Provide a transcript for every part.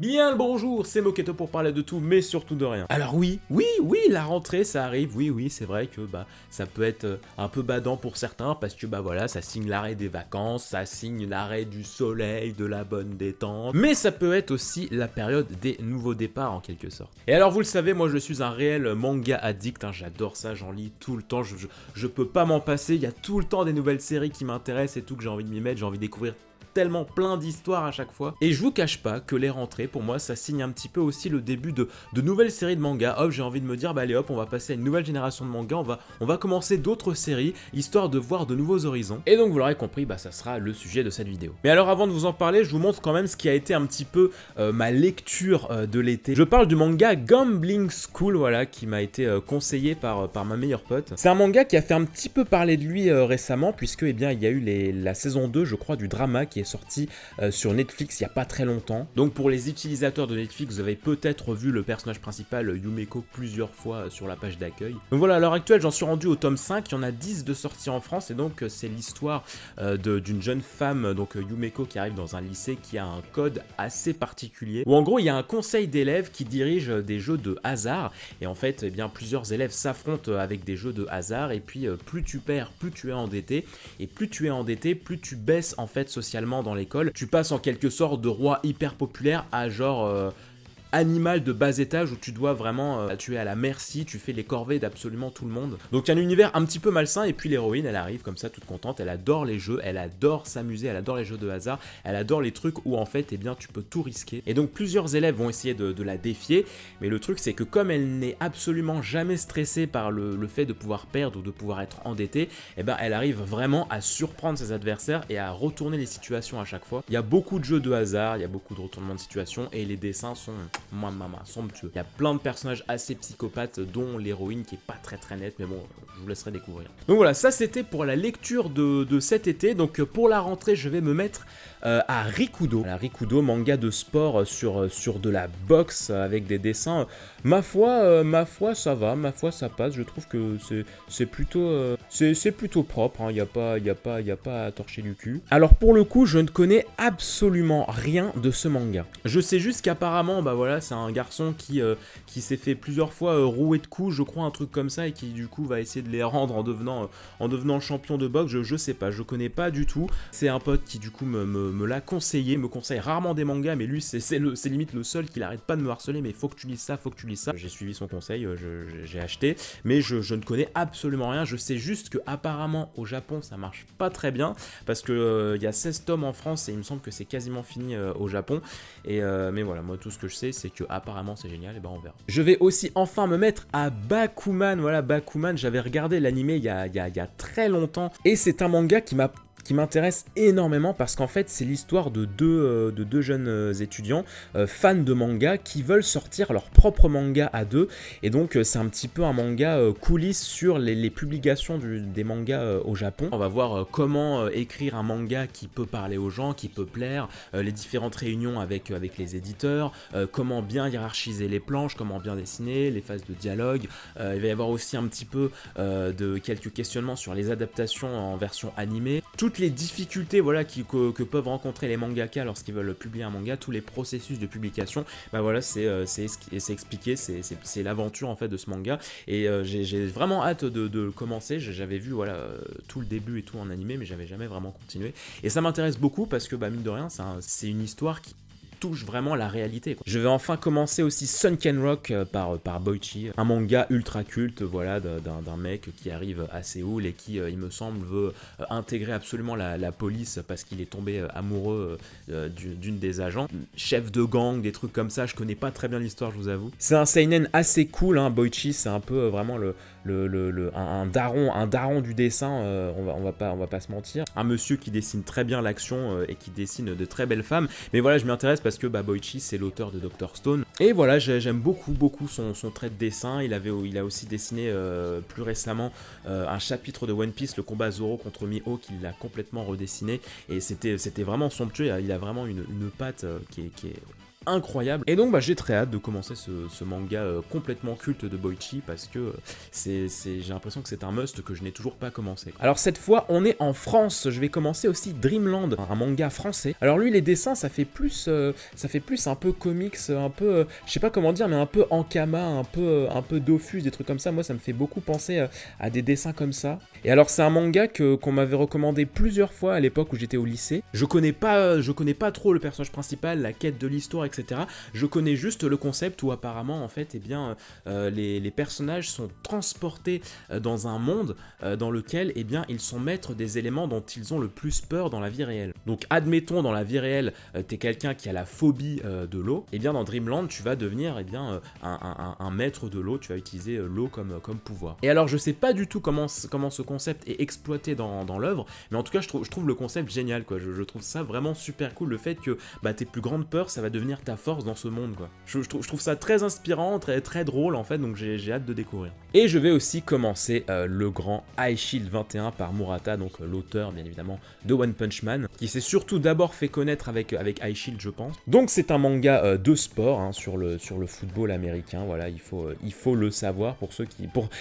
Bien le bonjour, c'est Moketo pour parler de tout, mais surtout de rien. Alors oui, la rentrée, ça arrive, oui, c'est vrai que ça peut être un peu badant pour certains, parce que voilà, ça signe l'arrêt des vacances, ça signe l'arrêt du soleil, de la bonne détente, mais ça peut être aussi la période des nouveaux départs en quelque sorte. Et alors vous le savez, moi je suis un réel manga addict, hein, j'adore ça, j'en lis tout le temps, je peux pas m'en passer, il y a tout le temps des nouvelles séries qui m'intéressent et tout, que j'ai envie de m'y mettre, j'ai envie de découvrir tellement plein d'histoires à chaque fois. Et je vous cache pas que les rentrées, pour moi, ça signe un petit peu aussi le début de nouvelles séries de manga. Hop, j'ai envie de me dire, allez hop, on va passer à une nouvelle génération de manga, on va commencer d'autres séries, histoire de voir de nouveaux horizons. Et donc, vous l'aurez compris, ça sera le sujet de cette vidéo. Mais alors, avant de vous en parler, je vous montre quand même ce qui a été un petit peu ma lecture de l'été. Je parle du manga Gambling School, voilà, qui m'a été conseillé par ma meilleure pote. C'est un manga qui a fait un petit peu parler de lui récemment, puisque, il y a eu la saison 2, je crois, du drama qui est sorti sur Netflix il n'y a pas très longtemps. Donc pour les utilisateurs de Netflix, vous avez peut-être vu le personnage principal Yumeko plusieurs fois sur la page d'accueil. Donc voilà, à l'heure actuelle, j'en suis rendu au tome 5, il y en a 10 de sortie en France, et donc c'est l'histoire d'une jeune femme, donc Yumeko, qui arrive dans un lycée qui a un code assez particulier, où en gros il y a un conseil d'élèves qui dirige des jeux de hasard, et en fait plusieurs élèves s'affrontent avec des jeux de hasard, et puis plus tu perds, plus tu es endetté, et plus tu es endetté, plus tu baisses en fait socialement dans l'école. Tu passes en quelque sorte de roi hyper populaire à genre animal de bas étage où tu dois vraiment tu es à la merci, tu fais les corvées d'absolument tout le monde. Donc il y a un univers un petit peu malsain, et puis l'héroïne elle arrive comme ça toute contente, elle adore les jeux, elle adore s'amuser, elle adore les jeux de hasard, elle adore les trucs où en fait tu peux tout risquer. Et donc plusieurs élèves vont essayer de la défier, mais le truc c'est que comme elle n'est absolument jamais stressée par le fait de pouvoir perdre ou de pouvoir être endettée, elle arrive vraiment à surprendre ses adversaires et à retourner les situations à chaque fois. Il y a beaucoup de jeux de hasard, il y a beaucoup de retournements de situation, et les dessins sont somptueux. Il y a plein de personnages assez psychopathes, dont l'héroïne qui est pas très nette, mais bon, je vous laisserai découvrir. Donc voilà, ça c'était pour la lecture de cet été. Donc pour la rentrée, je vais me mettre à Rikudo. Voilà, Rikudo, manga de sport sur de la boxe avec des dessins. Ma foi, ça va, ma foi, ça passe. Je trouve que c'est plutôt propre. Hein. Il y a pas à torcher du cul. Alors pour le coup, je ne connais absolument rien de ce manga. Je sais juste qu'apparemment, voilà, c'est un garçon qui s'est fait plusieurs fois rouer de coups, je crois, un truc comme ça, et qui du coup va essayer de les rendre en devenant champion de boxe. Je sais pas, je connais pas du tout. C'est un pote qui du coup me l'a conseillé, me conseille rarement des mangas, mais lui c'est limite le seul qui n'arrête pas de me harceler, mais faut que tu lises ça, faut que tu lises ça. J'ai suivi son conseil, j'ai acheté, mais je ne connais absolument rien. Je sais juste que apparemment au Japon ça marche pas très bien, parce que il y a 16 tomes en France, et il me semble que c'est quasiment fini au Japon. Et mais voilà, moi tout ce que je sais c'est que apparemment c'est génial, et on verra. Je vais aussi enfin me mettre à Bakuman. Voilà, Bakuman, j'avais regardé l'animé il y a très longtemps, et c'est un manga qui m'intéresse énormément, parce qu'en fait c'est l'histoire de deux jeunes étudiants fans de manga qui veulent sortir leur propre manga à deux, et donc c'est un petit peu un manga coulisses sur les publications des mangas au Japon. On va voir comment écrire un manga qui peut parler aux gens, qui peut plaire, les différentes réunions avec les éditeurs, comment bien hiérarchiser les planches, comment bien dessiner, les phases de dialogue. Il va y avoir aussi un petit peu de quelques questionnements sur les adaptations en version animée, toutes les difficultés voilà, que peuvent rencontrer les mangaka lorsqu'ils veulent publier un manga, tous les processus de publication. Voilà, c'est expliqué, c'est l'aventure en fait de ce manga, et j'ai vraiment hâte de commencer. J'avais vu voilà tout le début et tout en animé, mais j'avais jamais vraiment continué, et ça m'intéresse beaucoup parce que mine de rien c'est une histoire qui touche vraiment la réalité, quoi. Je vais enfin commencer aussi Sunken Rock par Boichi, un manga ultra culte, voilà, d'un mec qui arrive à Séoul et qui, il me semble, veut intégrer absolument la police parce qu'il est tombé amoureux d'une des agents. Chef de gang, des trucs comme ça, je connais pas très bien l'histoire, je vous avoue. C'est un seinen assez cool, hein, Boichi, c'est un peu vraiment un daron du dessin, on va pas se mentir. Un monsieur qui dessine très bien l'action et qui dessine de très belles femmes, mais voilà, je m'y intéresse parce que Boichi c'est l'auteur de Dr Stone, et voilà, j'aime beaucoup son trait de dessin. Il a aussi dessiné plus récemment un chapitre de One Piece, le combat Zoro contre Mihawk, qu'il l'a complètement redessiné, et c'était vraiment somptueux. Il a vraiment une patte qui est incroyable. Et donc bah, j'ai très hâte de commencer ce manga complètement culte de Boichi parce que j'ai l'impression que c'est un must que je n'ai toujours pas commencé. Alors cette fois on est en France, je vais commencer aussi Dreamland, un manga français. Alors lui les dessins ça fait plus un peu comics, un peu, je sais pas comment dire, mais un peu Ankama, un peu Dofus, des trucs comme ça. Moi ça me fait beaucoup penser à des dessins comme ça. Et alors c'est un manga qu'on m'avait recommandé plusieurs fois à l'époque où j'étais au lycée. Je connais pas trop le personnage principal, la quête de l'histoire, etc. Je connais juste le concept où apparemment en fait eh bien les personnages sont transportés dans un monde dans lequel eh bien ils sont maîtres des éléments dont ils ont le plus peur dans la vie réelle. Donc admettons dans la vie réelle t'es quelqu'un qui a la phobie de l'eau, et bien dans Dreamland tu vas devenir eh bien un maître de l'eau, tu vas utiliser l'eau comme pouvoir. Et alors je sais pas du tout comment ce concept est exploité dans l'œuvre, mais en tout cas je trouve le concept génial quoi. Je trouve ça vraiment super cool, le fait que bah, tes plus grandes peurs ça va devenir ta force dans ce monde quoi. Je trouve ça très inspirant, très drôle en fait, donc j'ai hâte de découvrir. Et je vais aussi commencer le grand High Shield 21 par Murata, donc l'auteur bien évidemment de One Punch Man, qui s'est surtout d'abord fait connaître avec High Shield je pense. Donc c'est un manga de sport hein, sur le football américain, voilà, il faut le savoir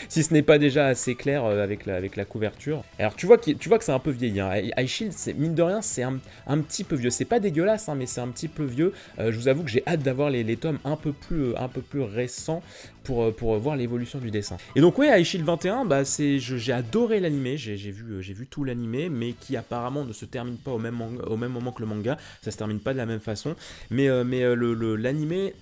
si ce n'est pas déjà assez clair avec la couverture. Alors tu vois que c'est un peu vieilli, hein. High Shield, mine de rien, c'est un petit peu vieux, c'est pas dégueulasse hein, mais c'est un petit peu vieux. Je vous avoue que j'ai hâte d'avoir les tomes un peu plus récents pour voir l'évolution du dessin. Et donc ouais, High Shield 21, bah j'ai adoré l'animé, j'ai vu tout l'animé, mais qui apparemment ne se termine pas au même moment que le manga, ça se termine pas de la même façon, mais l'animé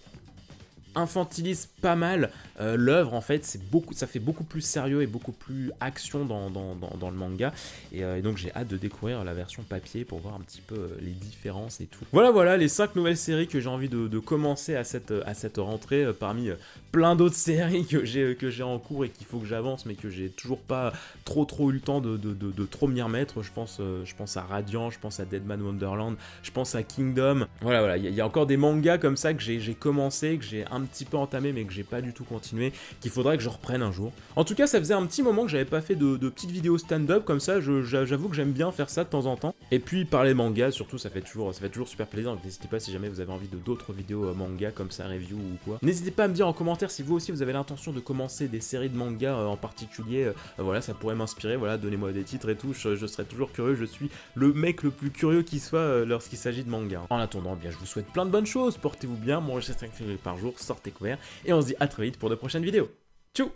infantilise pas mal l'œuvre en fait, ça fait beaucoup plus sérieux et beaucoup plus action dans le manga, et donc j'ai hâte de découvrir la version papier pour voir un petit peu les différences et tout. Voilà les 5 nouvelles séries que j'ai envie de commencer à cette rentrée, parmi plein d'autres séries que j'ai en cours et qu'il faut que j'avance mais que j'ai toujours pas trop eu le temps de trop m'y remettre. Je pense à Radiant, je pense à Deadman Wonderland, je pense à Kingdom. Voilà, il y a encore des mangas comme ça que j'ai commencé, que j'ai un petit peu entamé mais que j'ai pas du tout continué, qu'il faudrait que je reprenne un jour. En tout cas ça faisait un petit moment que j'avais pas fait de petites vidéos stand-up comme ça, j'avoue que j'aime bien faire ça de temps en temps. Et puis parler manga surtout, ça fait toujours super plaisir, donc n'hésitez pas si jamais vous avez envie d'autres vidéos manga comme ça, review ou quoi. N'hésitez pas à me dire en commentaire si vous aussi vous avez l'intention de commencer des séries de manga en particulier, voilà, ça pourrait m'inspirer, voilà, donnez-moi des titres et tout, je serais toujours curieux, je suis le mec le plus curieux qui soit lorsqu'il s'agit de manga. En attendant, bien je vous souhaite plein de bonnes choses, portez-vous bien, mangez 5 calories par jour, sortez couvert, et on se dit à très vite pour de prochaines vidéos. Tchou!